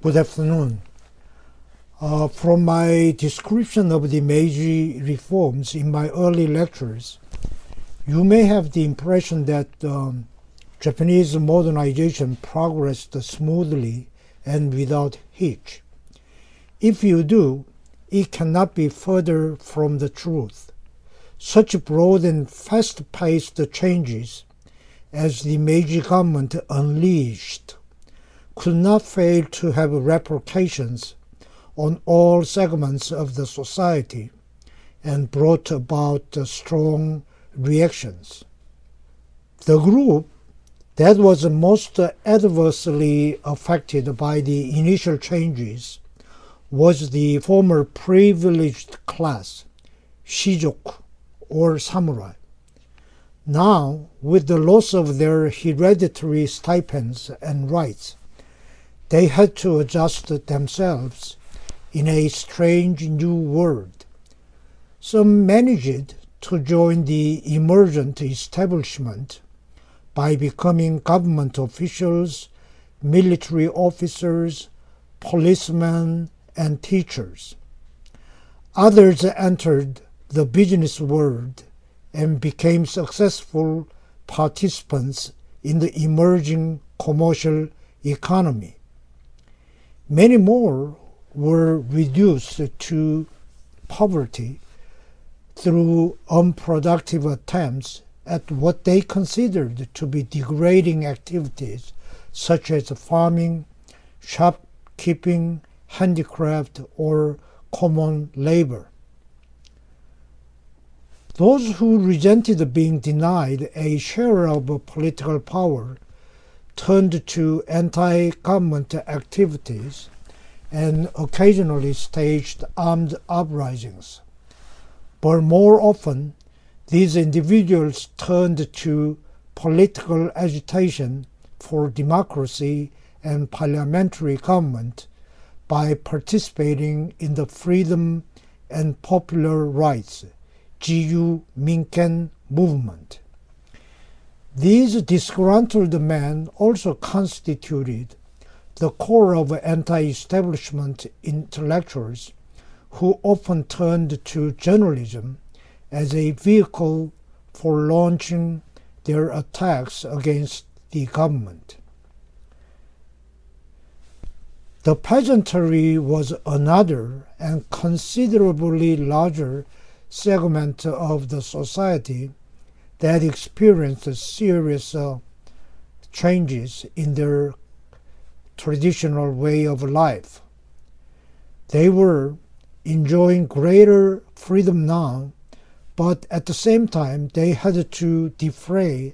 Good afternoon. From my description of the Meiji reforms in my early lectures, you may have the impression that Japanese modernization progressed smoothly and without hitch. If you do, it cannot be further from the truth. Such broad and fast-paced changes as the Meiji government unleashed could not fail to have repercussions on all segments of the society and brought about strong reactions. The group that was most adversely affected by the initial changes was the former privileged class, shijoku, or samurai. Now, with the loss of their hereditary stipends and rights, they had to adjust themselves in a strange new world. Some managed to join the emergent establishment by becoming government officials, military officers, policemen, and teachers. Others entered the business world and became successful participants in the emerging commercial economy. Many more were reduced to poverty through unproductive attempts at what they considered to be degrading activities such as farming, shopkeeping, handicraft, or common labor. Those who resented being denied a share of political power turned to anti-government activities and occasionally staged armed uprisings. But more often, these individuals turned to political agitation for democracy and parliamentary government by participating in the freedom and popular rights (Jiyu Minken) movement. These disgruntled men also constituted the core of anti-establishment intellectuals who often turned to journalism as a vehicle for launching their attacks against the government. The peasantry was another and considerably larger segment of the society that experienced serious changes in their traditional way of life. They were enjoying greater freedom now, but at the same time they had to defray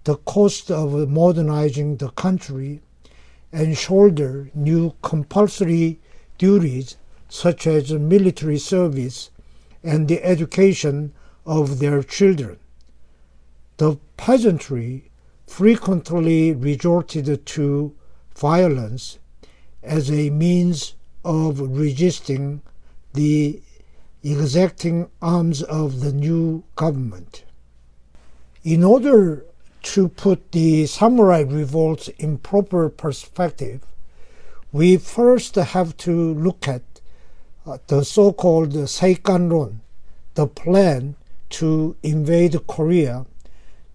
the cost of modernizing the country and shoulder new compulsory duties such as military service and the education of their children. The peasantry frequently resorted to violence as a means of resisting the exacting arms of the new government. In order to put the samurai revolts in proper perspective, we first have to look at the so-called Seikanron, the plan to invade Korea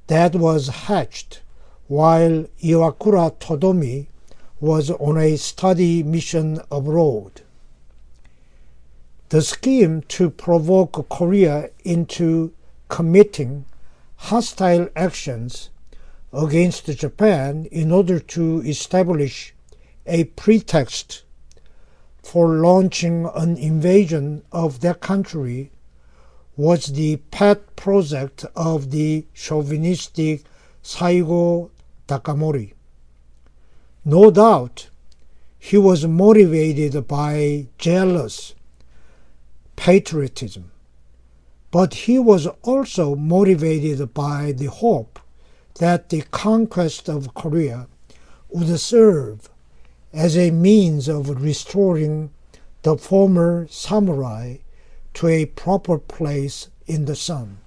that was hatched while Iwakura Todomi was on a study mission abroad. The scheme to provoke Korea into committing hostile actions against Japan in order to establish a pretext for launching an invasion of that country was the pet project of the chauvinistic Saigo Takamori. No doubt, he was motivated by jealous patriotism, but he was also motivated by the hope that the conquest of Korea would serve as a means of restoring the former samurai to a proper place in the sun.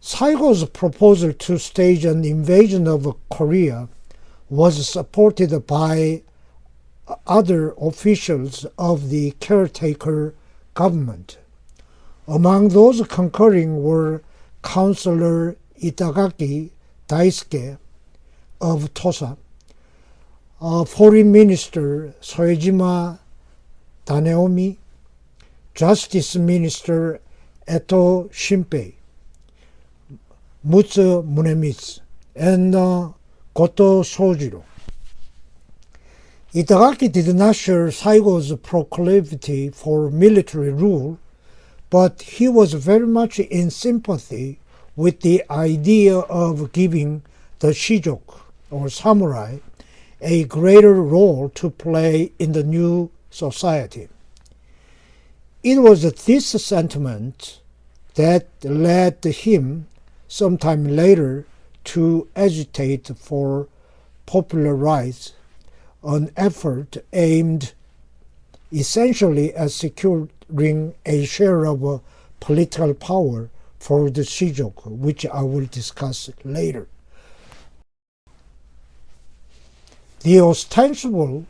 Saigo's proposal to stage an invasion of Korea was supported by other officials of the caretaker government. Among those concurring were Councillor Itagaki Daisuke of Tosa, Foreign Minister Soejima Taneomi, Justice Minister Eto Shinpei, Mutsu Munemitsu, and Goto Sojiro. Itagaki did not share Saigo's proclivity for military rule, but he was very much in sympathy with the idea of giving the shijoku, or samurai, a greater role to play in the new society. It was this sentiment that led him sometime later to agitate for popular rights, an effort aimed essentially at securing a share of political power for the shijoku, which I will discuss later. The ostensible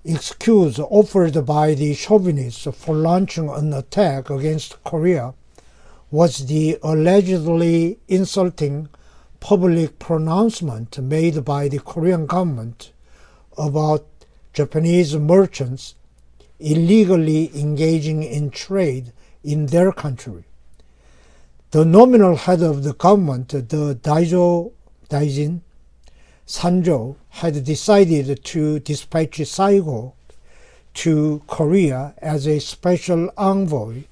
excuse offered by the chauvinists for launching an attack against Korea was the allegedly insulting public pronouncement made by the Korean government about Japanese merchants illegally engaging in trade in their country. The nominal head of the government, the Daijin, Sanjo, had decided to dispatch Saigo to Korea as a special envoy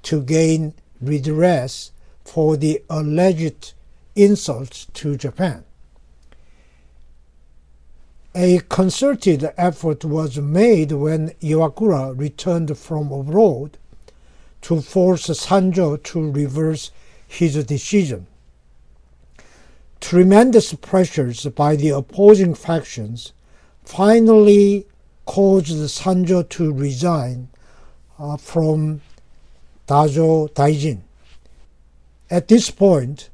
to gain redress for the alleged insults to Japan. A concerted effort was made when Iwakura returned from abroad to force Sanjo to reverse his decision. Tremendous pressures by the opposing factions finally caused Sanjo to resign from Daijin. At this point,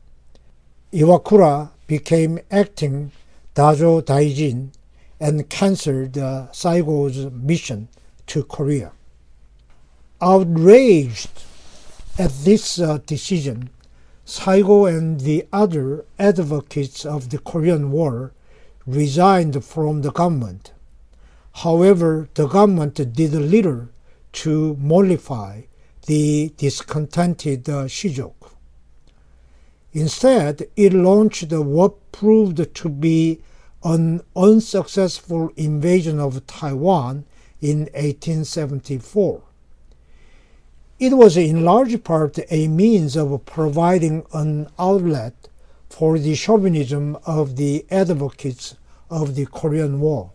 Iwakura became acting Daijin and cancelled Saigo's mission to Korea. Outraged at this decision, Saigo and the other advocates of the Korean War resigned from the government. However, the government did little to mollify the discontented shijoku. Instead, it launched what proved to be an unsuccessful invasion of Taiwan in 1874. It was in large part a means of providing an outlet for the chauvinism of the advocates of the Korean War.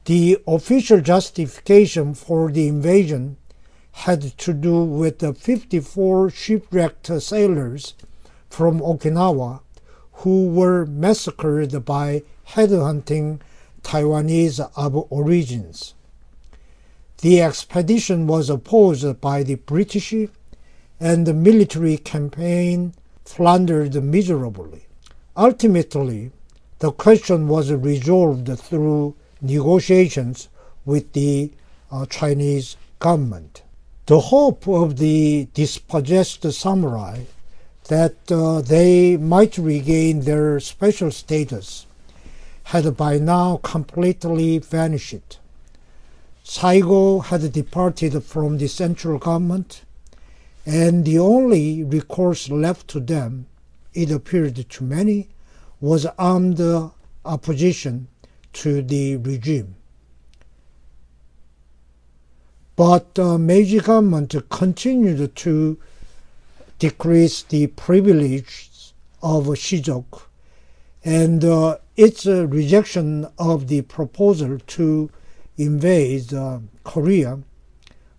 The official justification for the invasion had to do with the 54 shipwrecked sailors from Okinawa who were massacred by headhunting Taiwanese aborigines. The expedition was opposed by the British, and the military campaign floundered miserably. Ultimately, the question was resolved through negotiations with the Chinese government. The hope of the dispossessed samurai that they might regain their special status had by now completely vanished. Saigo had departed from the central government, and the only recourse left to them, it appeared to many, was armed opposition to the regime. But the Meiji government continued to decrease the privileges of shijoku, and its rejection of the proposal to invade Korea,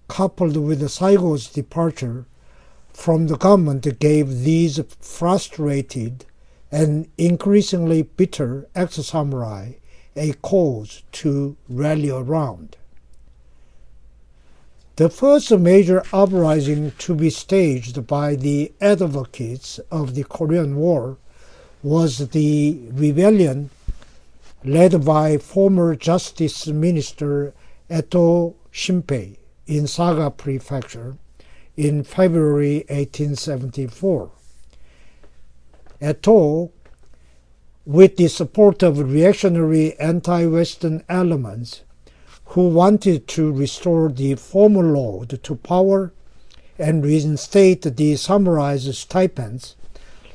coupled with Saigo's departure from the government, gave these frustrated and increasingly bitter ex-samurai a cause to rally around. The first major uprising to be staged by the advocates of the Korean War was the rebellion led by former Justice Minister Eto Shinpei in Saga Prefecture in February 1874. Eto, with the support of reactionary anti-Western elements who wanted to restore the former lord to power and reinstate the samurai's stipends,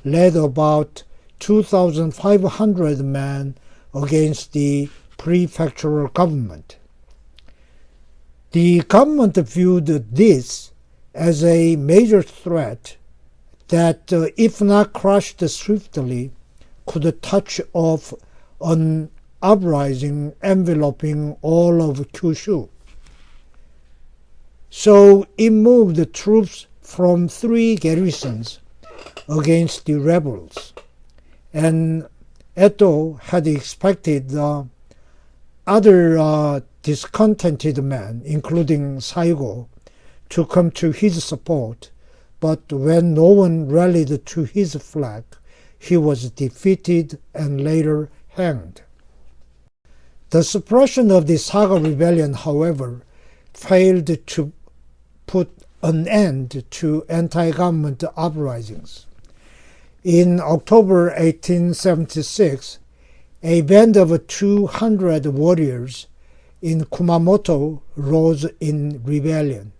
led about 2,500 men against the prefectural government. The government viewed this as a major threat that, if not crushed swiftly, could touch off an uprising enveloping all of Kyushu. So it moved troops from 3 garrisons against the rebels, and Eto had expected other discontented men, including Saigo, to come to his support, but when no one rallied to his flag, he was defeated and later hanged. The suppression of the Saga rebellion, however, failed to put an end to anti-government uprisings. In October 1876, a band of 200 warriors in Kumamoto rose in rebellion.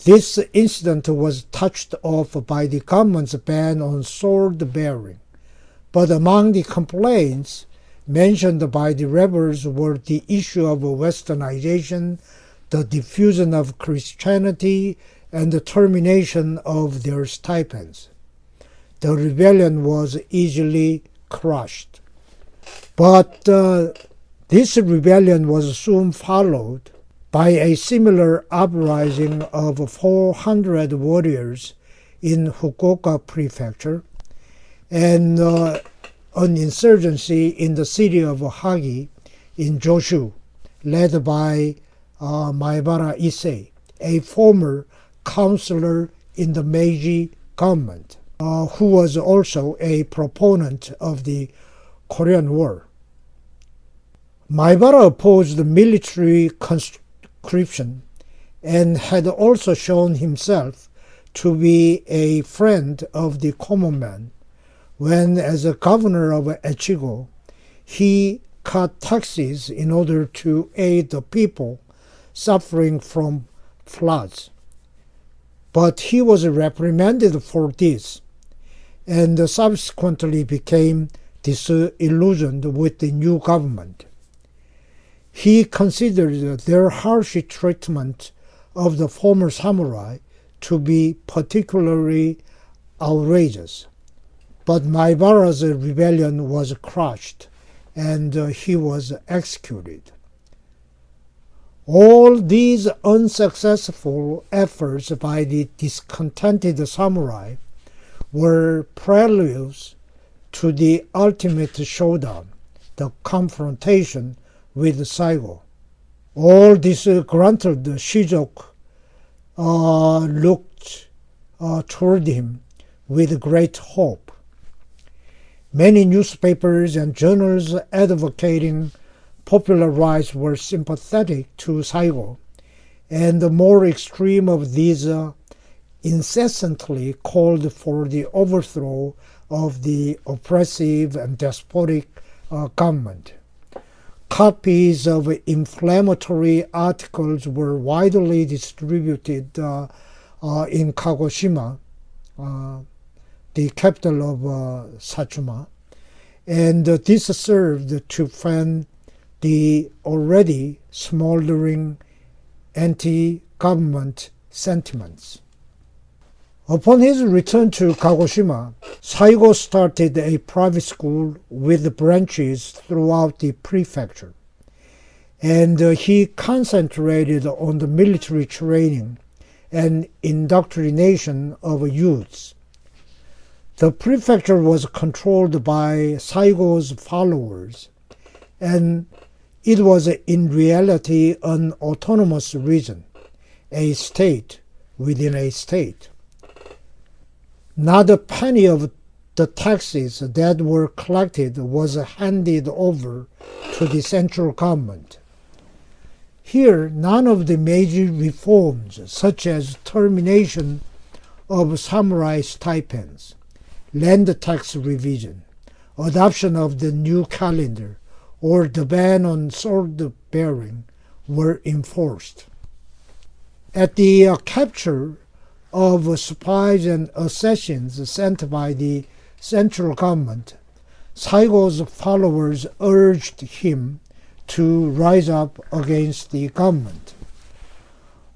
This incident was touched off by the government's ban on sword bearing, but among the complaints mentioned by the rebels were the issue of westernization, the diffusion of Christianity, and the termination of their stipends. The rebellion was easily crushed. But this rebellion was soon followed by a similar uprising of 400 warriors in Fukuoka Prefecture, and an insurgency in the city of Hagi in Joshu, led by Maebara Issei, a former counselor in the Meiji government, who was also a proponent of the Korean War. Maebara opposed military conscription and had also shown himself to be a friend of the common man when, as a governor of Echigo, he cut taxes in order to aid the people suffering from floods. But he was reprimanded for this, and subsequently became disillusioned with the new government. He considered their harsh treatment of the former samurai to be particularly outrageous. But Maebara's rebellion was crushed, and he was executed. All these unsuccessful efforts by the discontented samurai were preludes to the ultimate showdown, the confrontation with Saigo. All disgruntled Shijoku looked toward him with great hope. Many newspapers and journals advocating popular rights were sympathetic to Saigo, and the more extreme of these incessantly called for the overthrow of the oppressive and despotic government. Copies of inflammatory articles were widely distributed in Kagoshima, the capital of Satsuma, and this served to fan the already smoldering anti-government sentiments. Upon his return to Kagoshima, Saigo started a private school with branches throughout the prefecture, and he concentrated on the military training and indoctrination of youths. The prefecture was controlled by Saigo's followers, and it was in reality an autonomous region, a state within a state. Not a penny of the taxes that were collected was handed over to the central government. Here, none of the major reforms, such as termination of samurai stipends, land tax revision, adoption of the new calendar, or the ban on sword bearing, were enforced. At the capture of spies and assassins sent by the central government, Saigo's followers urged him to rise up against the government.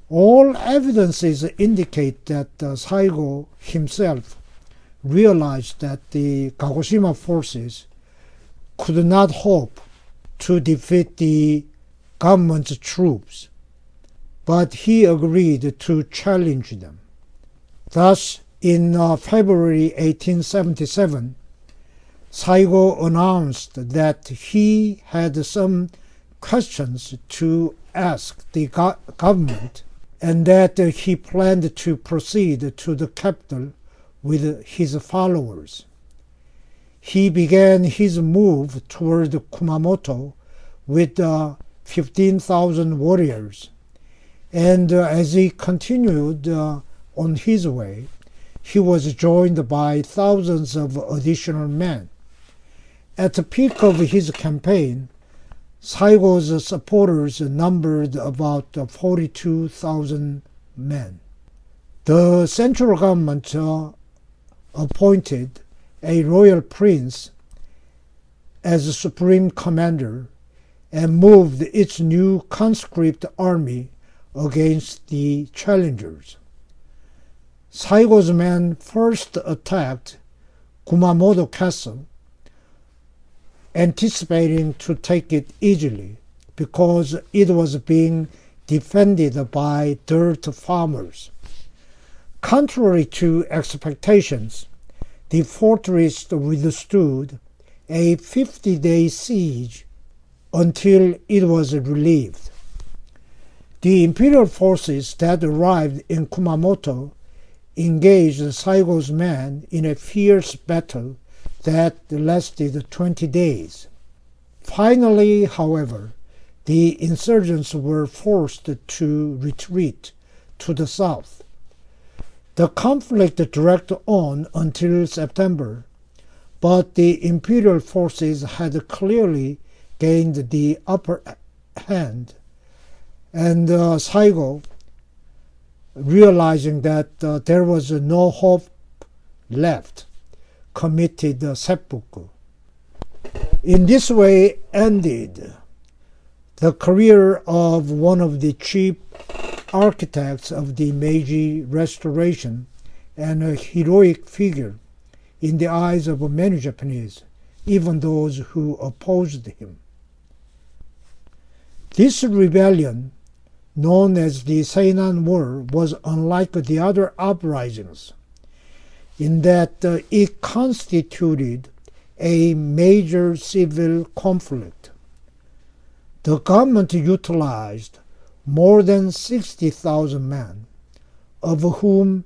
All evidences indicate that Saigo himself realized that the Kagoshima forces could not hope to defeat the government's troops, but he agreed to challenge them. Thus, in February 1877, Saigo announced that he had some questions to ask the government and that he planned to proceed to the capital with his followers. He began his move toward Kumamoto with 15,000 warriors, and as he continued on his way, he was joined by thousands of additional men. At the peak of his campaign, Saigo's supporters numbered about 42,000 men. The central government appointed a royal prince as supreme commander and moved its new conscript army against the challengers. Saigo's men first attacked Kumamoto Castle, anticipating to take it easily because it was being defended by dirt farmers. Contrary to expectations, the fortress withstood a 50-day siege until it was relieved. The imperial forces that arrived in Kumamoto engaged Saigo's men in a fierce battle that lasted 20 days. Finally, however, the insurgents were forced to retreat to the south. The conflict dragged on until September, but the imperial forces had clearly gained the upper hand, and Saigo, realizing that there was no hope left, committed seppuku. In this way ended the career of one of the chief architects of the Meiji Restoration and a heroic figure in the eyes of many Japanese, even those who opposed him. This rebellion, known as the Seinan War, was unlike the other uprisings in that it constituted a major civil conflict. The government utilized more than 60,000 men, of whom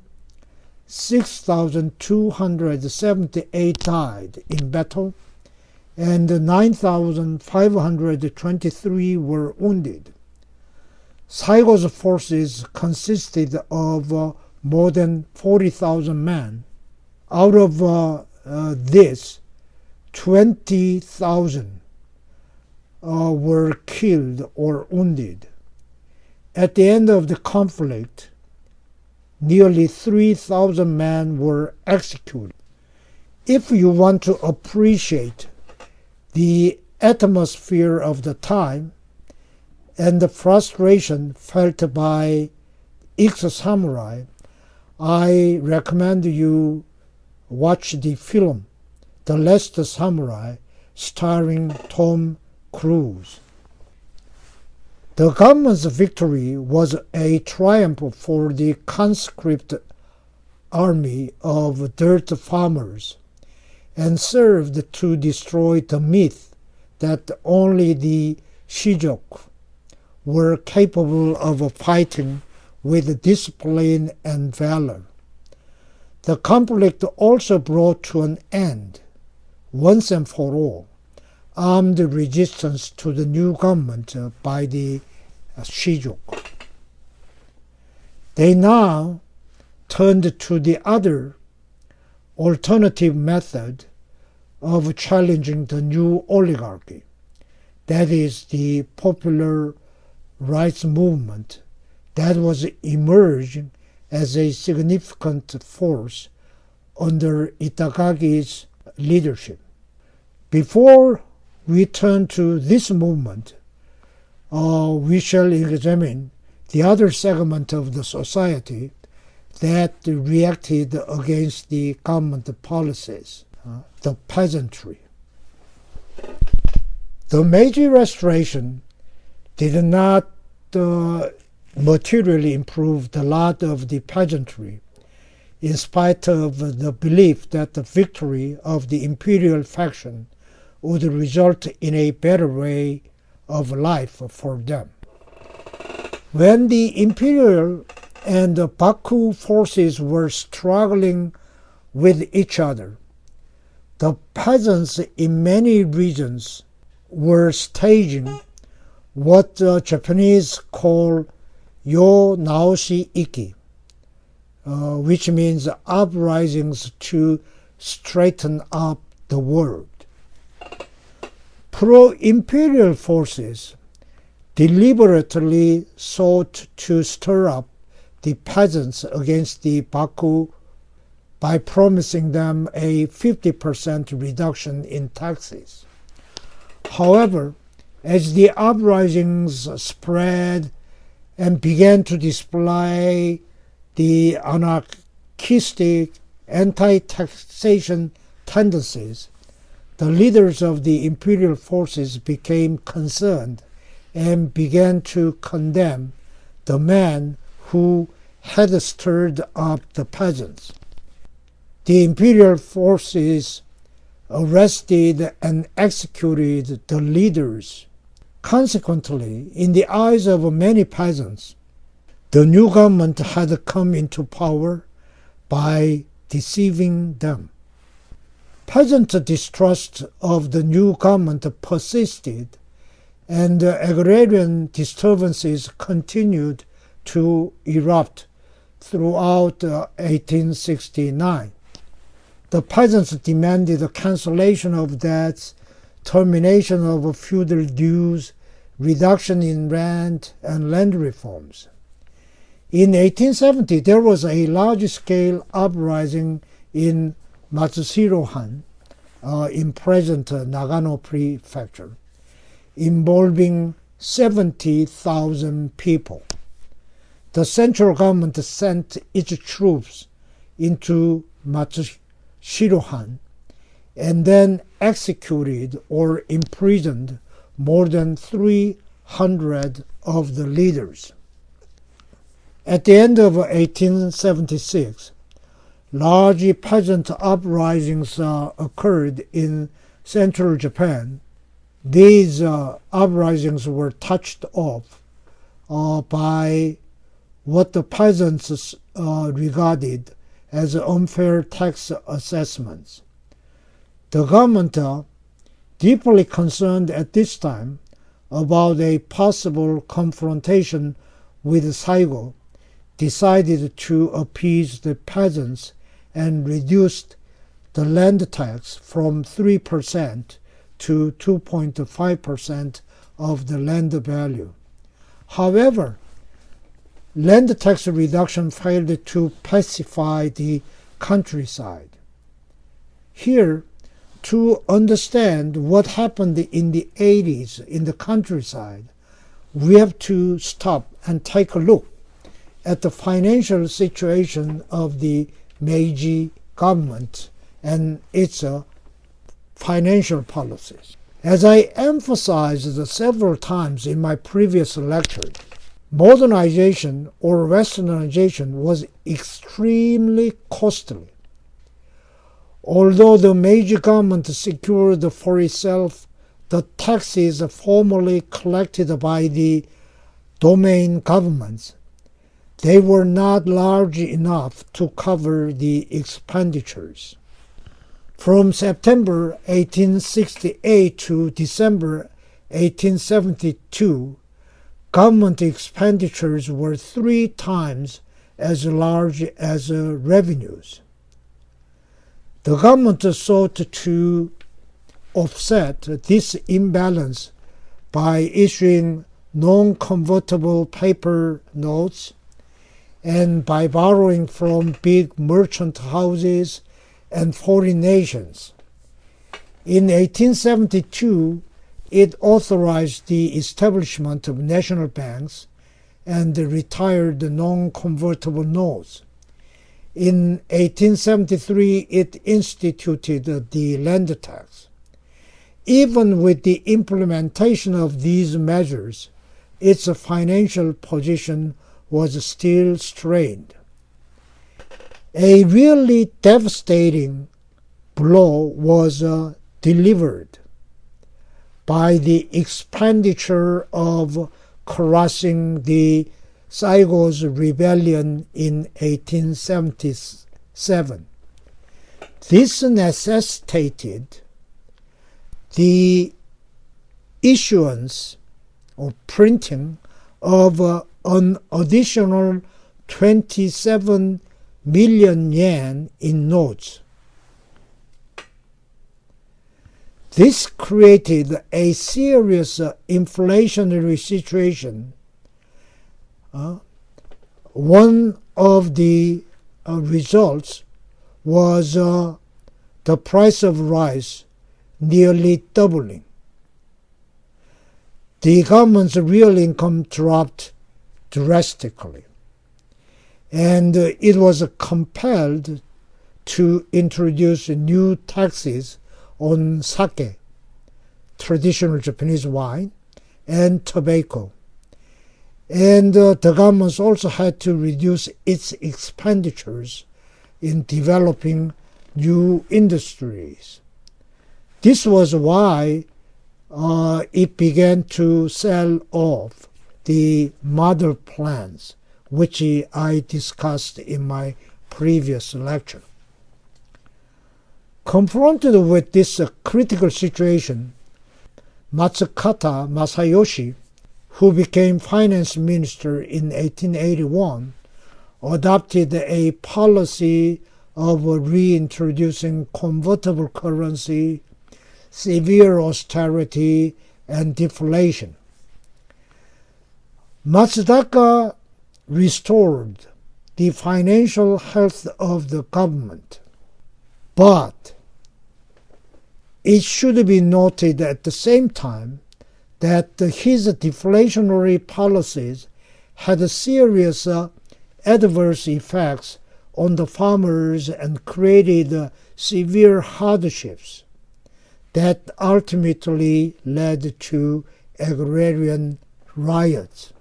6,278 died in battle and 9,523 were wounded. Saigo's forces consisted of more than 40,000 men. Out of this, 20,000 were killed or wounded. At the end of the conflict, nearly 3,000 men were executed. If you want to appreciate the atmosphere of the time and the frustration felt by ex-samurai, I recommend you watch the film The Last Samurai, starring Tom Cruise. The government's victory was a triumph for the conscript army of dirt farmers and served to destroy the myth that only the Shijoku were capable of fighting with discipline and valor. The conflict also brought to an end, once and for all, armed resistance to the new government by the Shijuk. They now turned to the other alternative method of challenging the new oligarchy, that is, the popular rights movement that was emerging as a significant force under Itagaki's leadership. Before we turn to this movement, we shall examine the other segment of the society that reacted against the government policies, the peasantry. The Meiji Restoration did not materially improve the lot of the peasantry, in spite of the belief that the victory of the imperial faction would result in a better way of life for them. When the imperial and the Baku forces were struggling with each other, the peasants in many regions were staging what the Japanese call Yo Naoshi Iki, which means uprisings to straighten up the world. Pro-imperial forces deliberately sought to stir up the peasants against the Baku by promising them a 50% reduction in taxes. However, as the uprisings spread and began to display the anarchistic anti-taxation tendencies, the leaders of the imperial forces became concerned and began to condemn the man who had stirred up the peasants. The imperial forces arrested and executed the leaders. Consequently, in the eyes of many peasants, the new government had come into power by deceiving them. Peasant distrust of the new government persisted, and agrarian disturbances continued to erupt throughout 1869. The peasants demanded the cancellation of debts, termination of feudal dues, reduction in rent, and land reforms. In 1870, there was a large-scale uprising in Matsushiro-han, in present Nagano Prefecture, involving 70,000 people. The central government sent its troops into Matsushiro-han and then executed or imprisoned more than 300 of the leaders. At the end of 1876, large peasant uprisings occurred in central Japan. These uprisings were touched off by what the peasants regarded as unfair tax assessments. The government, deeply concerned at this time about a possible confrontation with Saigo, decided to appease the peasants and reduced the land tax from 3% to 2.5% of the land value. However, land tax reduction failed to pacify the countryside. Here, to understand what happened in the 80s in the countryside, we have to stop and take a look at the financial situation of the Meiji government and its financial policies. As I emphasized several times in my previous lecture, modernization or westernization was extremely costly. Although the Meiji government secured for itself the taxes formerly collected by the domain governments, they were not large enough to cover the expenditures. From September 1868 to December 1872, government expenditures were 3 times as large as revenues. The government sought to offset this imbalance by issuing non-convertible paper notes and by borrowing from big merchant houses and foreign nations. In 1872, it authorized the establishment of national banks and retired the non-convertible notes. In 1873, it instituted the land tax. Even with the implementation of these measures, its financial position was still strained. A really devastating blow was delivered by the expenditure of crossing the Saigon's rebellion in 1877. This necessitated the issuance or printing of an additional 27 million yen in notes. This created a serious inflationary situation. One of the results was the price of rice nearly doubling. The government's real income dropped drastically, and it was compelled to introduce new taxes on sake, traditional Japanese wine, and tobacco. And the government also had to reduce its expenditures in developing new industries. This was why it began to sell off the model plans, which I discussed in my previous lecture. Confronted with this critical situation, Matsukata Masayoshi, who became finance minister in 1881, adopted a policy of reintroducing convertible currency, severe austerity, and deflation. Matsutaka restored the financial health of the government, but it should be noted at the same time that his deflationary policies had serious adverse effects on the farmers and created severe hardships that ultimately led to agrarian riots.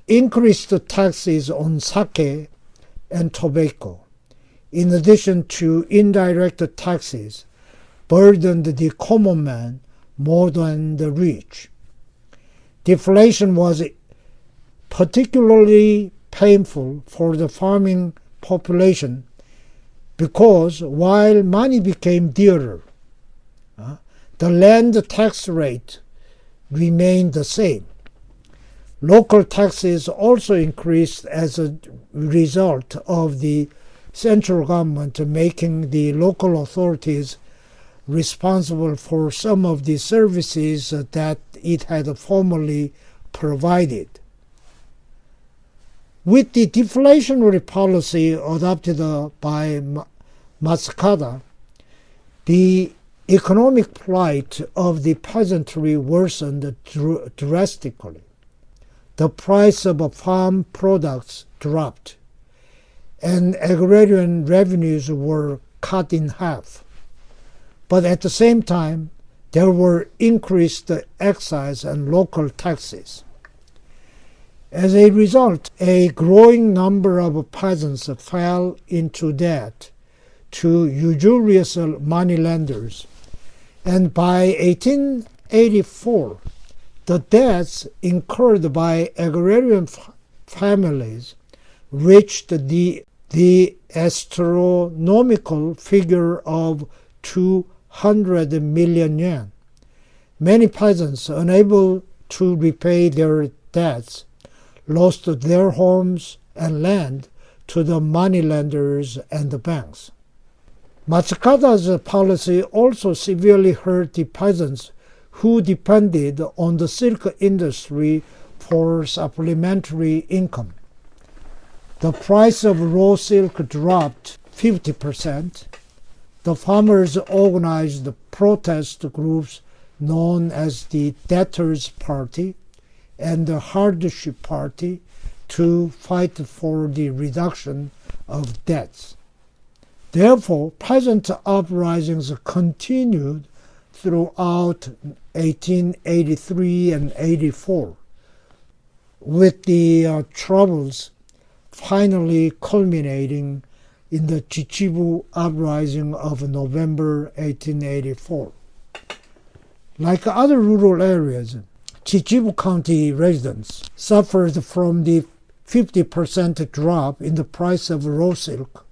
Increased taxes on sake and tobacco, in addition to indirect taxes, burdened the common man more than the rich. Deflation was particularly painful for the farming population because while money became dearer, the land tax rate remained the same. Local taxes also increased as a result of the central government making the local authorities responsible for some of the services that it had formerly provided. With the deflationary policy adopted by Matsukata, the economic plight of the peasantry worsened drastically. The price of farm products dropped, and agrarian revenues were cut in half. But at the same time, there were increased excise and local taxes. As a result, a growing number of peasants fell into debt to usurious moneylenders, and by 1884, The debts incurred by agrarian families reached the astronomical figure of 200 million yen. Many peasants, unable to repay their debts, lost their homes and land to the moneylenders and the banks. Matsukada's policy also severely hurt the peasants who depended on the silk industry for supplementary income. The price of raw silk dropped 50%. The farmers organized protest groups known as the Debtors' Party and the Hardship Party to fight for the reduction of debts. Therefore, peasant uprisings continued throughout 1883 and 84, with the troubles finally culminating in the Chichibu uprising of November 1884. Like other rural areas, Chichibu County residents suffered from the 50% drop in the price of raw silk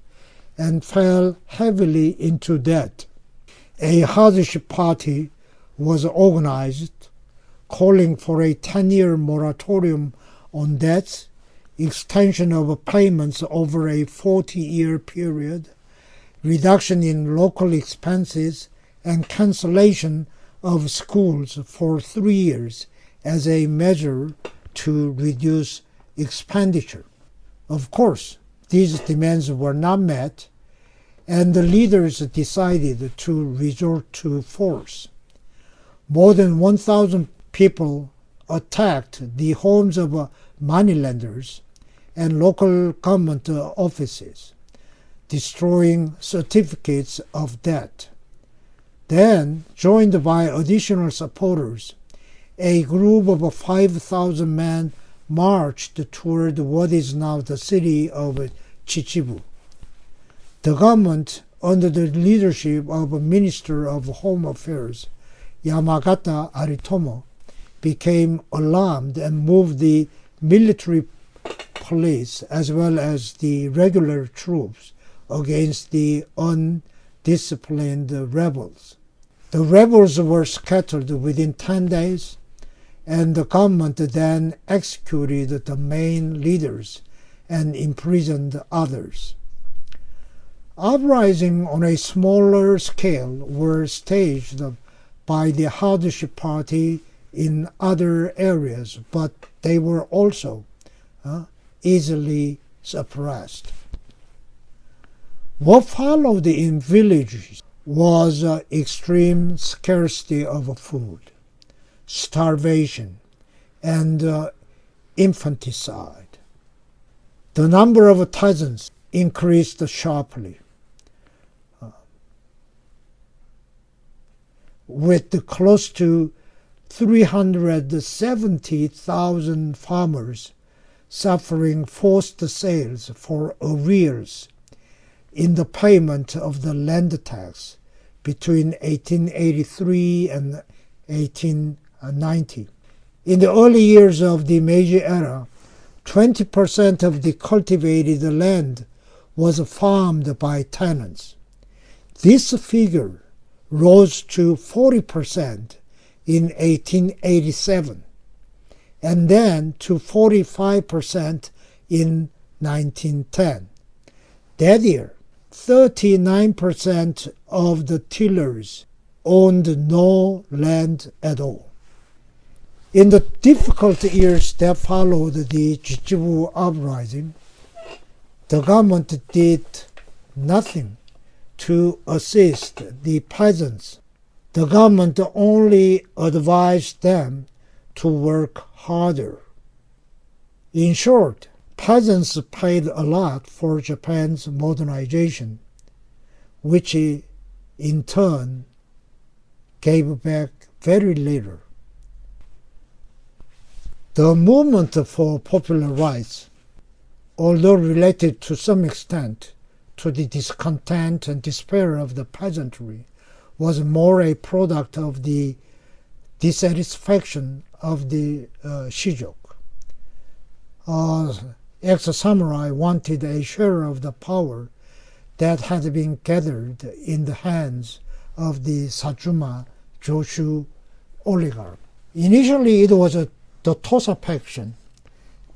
and fell heavily into debt. A hardship party was organized, calling for a 10-year moratorium on debts, extension of payments over a 40-year period, reduction in local expenses, and cancellation of schools for 3 years as a measure to reduce expenditure. Of course, these demands were not met, and the leaders decided to resort to force. More than 1,000 people attacked the homes of moneylenders and local government offices, destroying certificates of debt. Then, joined by additional supporters, a group of 5,000 men marched toward what is now the city of Chichibu. The government, under the leadership of Minister of Home Affairs Yamagata Aritomo, became alarmed and moved the military police as well as the regular troops against the undisciplined rebels. The rebels were scattered within 10 days, and the government then executed the main leaders and imprisoned others. Uprisings on a smaller scale were staged by the hardship party in other areas, but they were also easily suppressed. What followed in villages was extreme scarcity of food, starvation, and infanticide. The number of peasants increased sharply, with close to 370,000 farmers suffering forced sales for arrears in the payment of the land tax between 1883 and 1890. In the early years of the Meiji era, 20% of the cultivated land was farmed by tenants. This figure rose to 40% in 1887, and then to 45% in 1910. That year, 39% of the tillers owned no land at all. In the difficult years that followed the Chichibu uprising, the government did nothing to assist the peasants. The government only advised them to work harder. In short, peasants paid a lot for Japan's modernization, which in turn gave back very little. The movement for popular rights, although related to some extent to the discontent and despair of the peasantry, was more a product of the dissatisfaction of the Shijuk. Ex-samurai wanted a share of the power that had been gathered in the hands of the Satsuma Joshu oligarch. Initially, it was the Tosa faction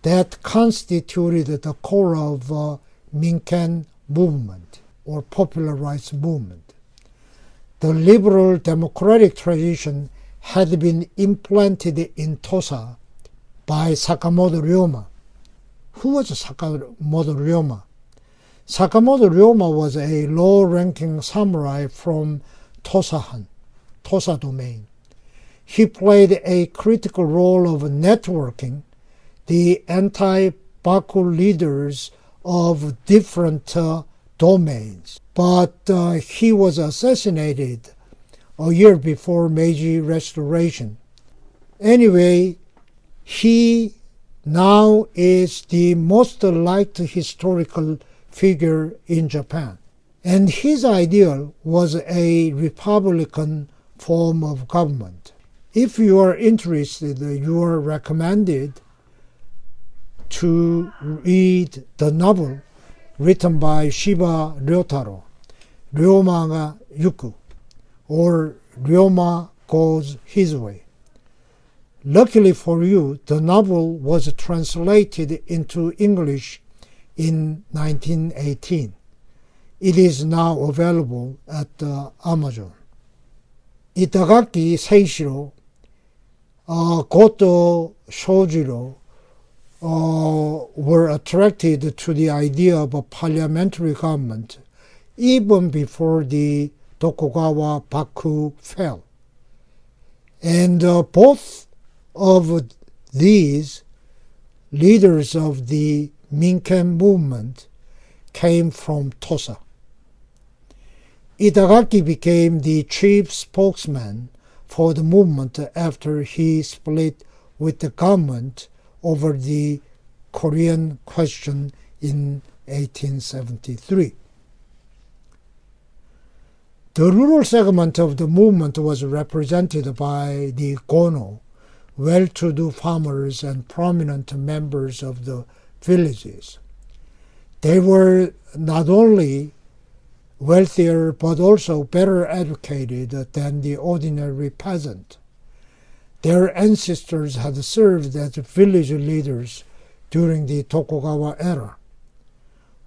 that constituted the core of Minkan movement or popular rights movement. The liberal democratic tradition had been implanted in Tosa by Sakamoto Ryoma. Who was Sakamoto Ryoma? Sakamoto Ryoma was a low-ranking samurai from Tosa domain. He played a critical role of networking the anti-Baku leaders of different domains. But he was assassinated a year before Meiji Restoration. Anyway, he now is the most liked historical figure in Japan. And his ideal was a republican form of government. If you are interested, you are recommended to read the novel written by Shiba Ryotaro, Ryoma ga Yuku, or Ryoma Goes His Way. Luckily for you, the novel was translated into English in 1918. It is now available at Amazon. Itagaki Seishiro, Goto Shojiro were attracted to the idea of a parliamentary government even before the Tokugawa Baku fell. And both of these leaders of the Minken movement came from Tosa. Itagaki became the chief spokesman for the movement after he split with the government over the Korean question in 1873. The rural segment of the movement was represented by the Gono, well-to-do farmers and prominent members of the villages. They were not only wealthier but also better educated than the ordinary peasant. Their ancestors had served as village leaders during the Tokugawa era.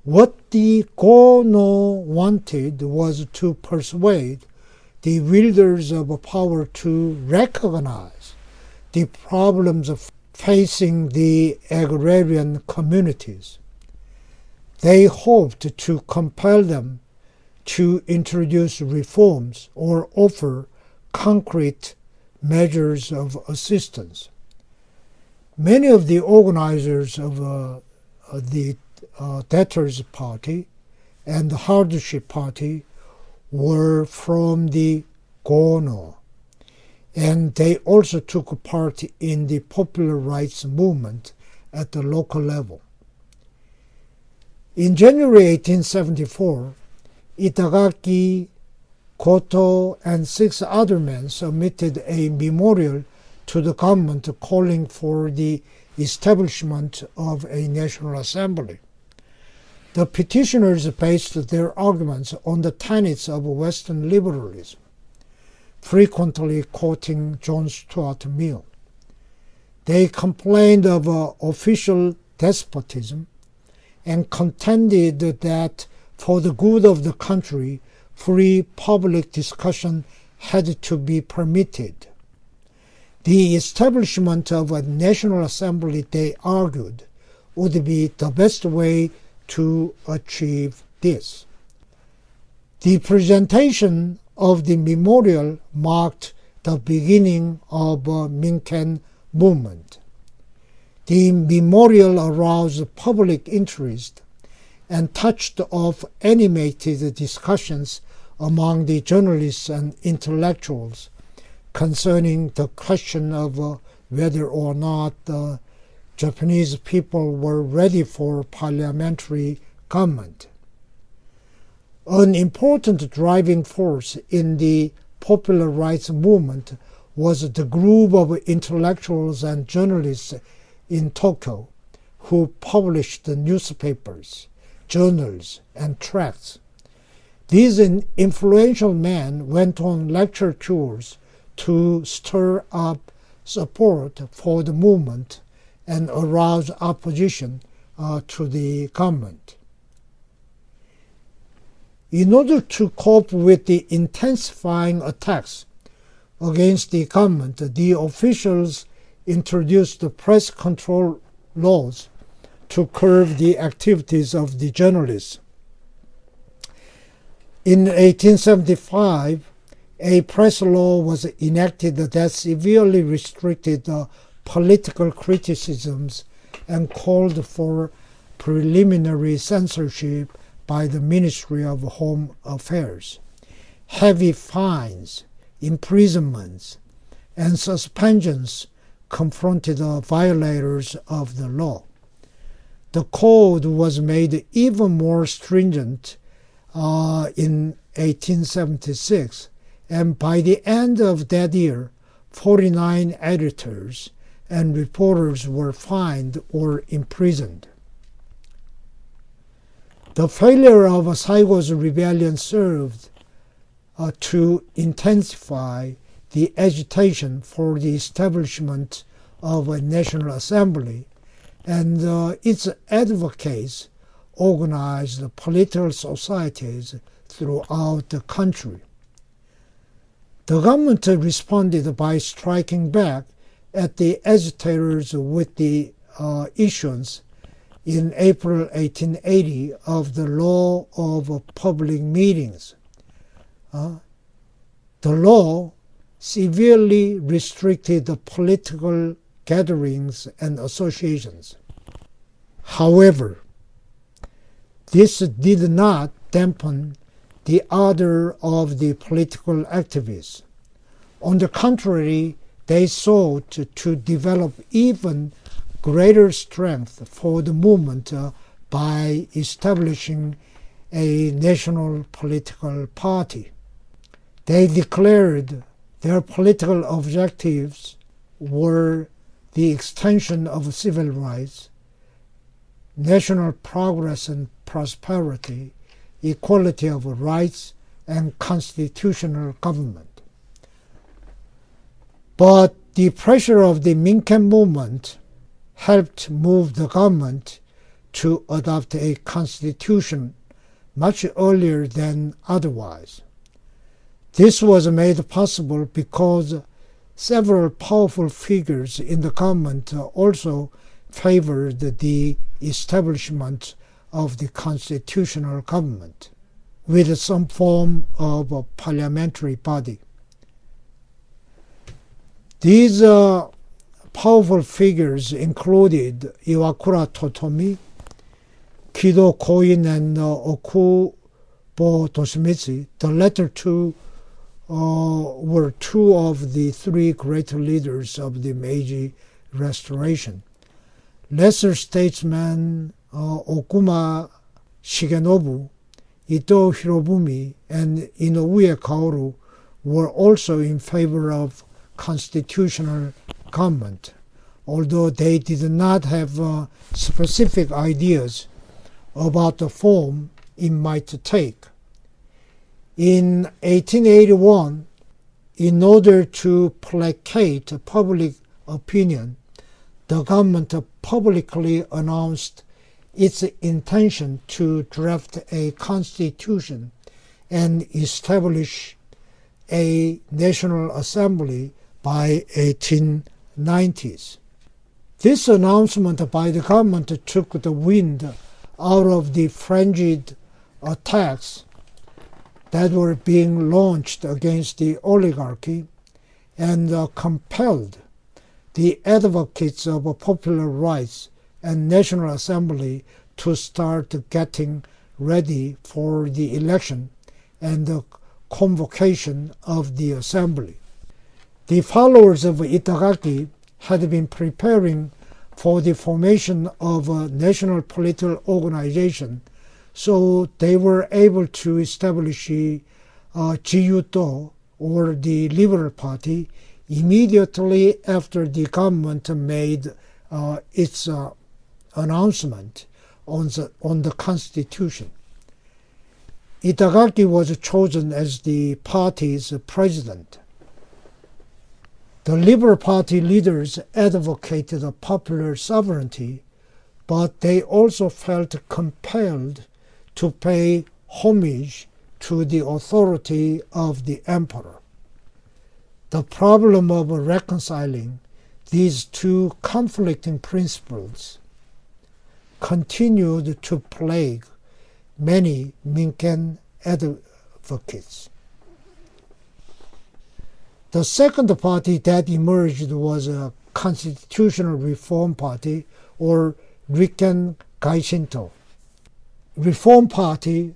What the Gono wanted was to persuade the wielders of power to recognize the problems facing the agrarian communities. They hoped to compel them to introduce reforms or offer concrete measures of assistance. Many of the organizers of the Debtors' Party and the Hardship Party were from the Gono, and they also took part in the popular rights movement at the local level. In January 1874, Itagaki, Goto, and 6 other men submitted a memorial to the government calling for the establishment of a National Assembly. The petitioners based their arguments on the tenets of Western liberalism, frequently quoting John Stuart Mill. They complained of official despotism and contended that for the good of the country, free public discussion had to be permitted. The establishment of a National Assembly, they argued, would be the best way to achieve this. The presentation of the memorial marked the beginning of a Minken movement. The memorial aroused public interest and touched off animated discussions among the journalists and intellectuals concerning the question of whether or not the Japanese people were ready for parliamentary government. An important driving force in the popular rights movement was the group of intellectuals and journalists in Tokyo who published the newspapers, journals, and tracts. These influential men went on lecture tours to stir up support for the movement and arouse opposition to the government. In order to cope with the intensifying attacks against the government, the officials introduced the press control laws to curb the activities of the journalists. In 1875, a press law was enacted that severely restricted political criticisms and called for preliminary censorship by the Ministry of Home Affairs. Heavy fines, imprisonments, and suspensions confronted violators of the law. The code was made even more stringent in 1876, and by the end of that year, 49 editors and reporters were fined or imprisoned. The failure of Saigo's rebellion served to intensify the agitation for the establishment of a National Assembly, and its advocates organized political societies throughout the country. The government responded by striking back at the agitators with the issuance in April 1880 of the Law of Public Meetings. The law severely restricted the political gatherings and associations. However, this did not dampen the ardor of the political activists. On the contrary, they sought to develop even greater strength for the movement by establishing a national political party. They declared their political objectives were the extension of civil rights, national progress and prosperity, equality of rights, and constitutional government. But the pressure of the Minkan movement helped move the government to adopt a constitution much earlier than otherwise. This was made possible because several powerful figures in the government also favored the establishment of the constitutional government with some form of a parliamentary body. These powerful figures included Iwakura Totomi, Kido Koin, and Okubo Toshimitsu. The latter two were two of the three great leaders of the Meiji Restoration. Lesser statesmen Okuma Shigenobu, Ito Hirobumi, and Inoue Kaoru were also in favor of constitutional government, although they did not have specific ideas about the form it might take. In 1881, in order to placate public opinion, the government publicly announced its intention to draft a constitution and establish a National Assembly by 1890s. This announcement by the government took the wind out of the frenzied attacks that were being launched against the oligarchy and compelled the advocates of popular rights and National Assembly to start getting ready for the election and the convocation of the assembly. The followers of Itagaki had been preparing for the formation of a national political organization, so they were able to establish Jiyuto, or the Liberal Party, immediately after the government made its announcement on the Constitution. Itagaki was chosen as the party's president. The Liberal Party leaders advocated popular sovereignty, but they also felt compelled to pay homage to the authority of the emperor. The problem of reconciling these two conflicting principles continued to plague many Minken advocates. The second party that emerged was a Constitutional Reform Party, or Rikken Gaishinto. Reform Party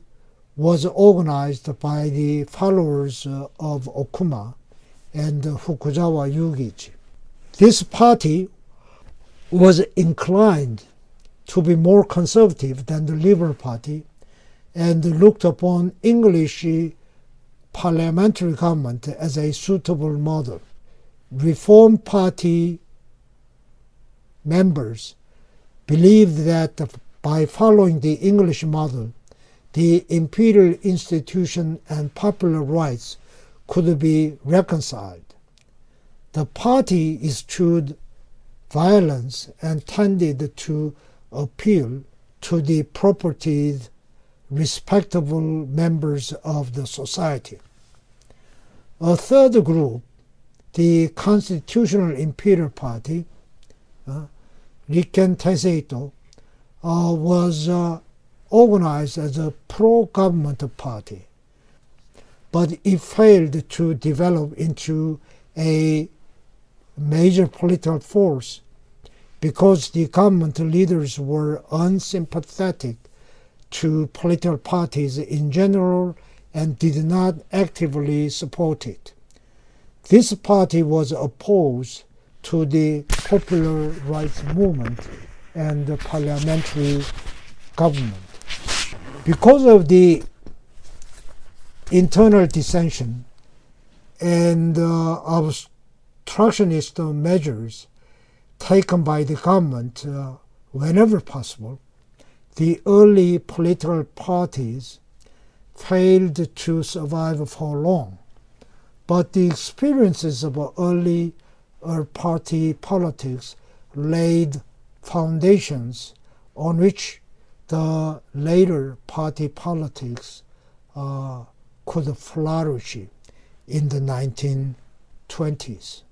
was organized by the followers of Okuma and Fukuzawa Yugichi. This party was inclined to be more conservative than the Liberal Party and looked upon English parliamentary government as a suitable model. Reform Party members believed that by following the English model, the imperial institution and popular rights could be reconciled. The party eschewed violence and tended to appeal to the propertied, respectable members of the society. A third group, the Constitutional Imperial Party, Rikken Teiseito, was organized as a pro-government party, but it failed to develop into a major political force because the government leaders were unsympathetic to political parties in general and did not actively support it. This party was opposed to the popular rights movement and the parliamentary government. Because of the internal dissension and obstructionist measures taken by the government whenever possible, the early political parties failed to survive for long. But the experiences of early party politics laid foundations on which the later party politics could flourish in the 1920s.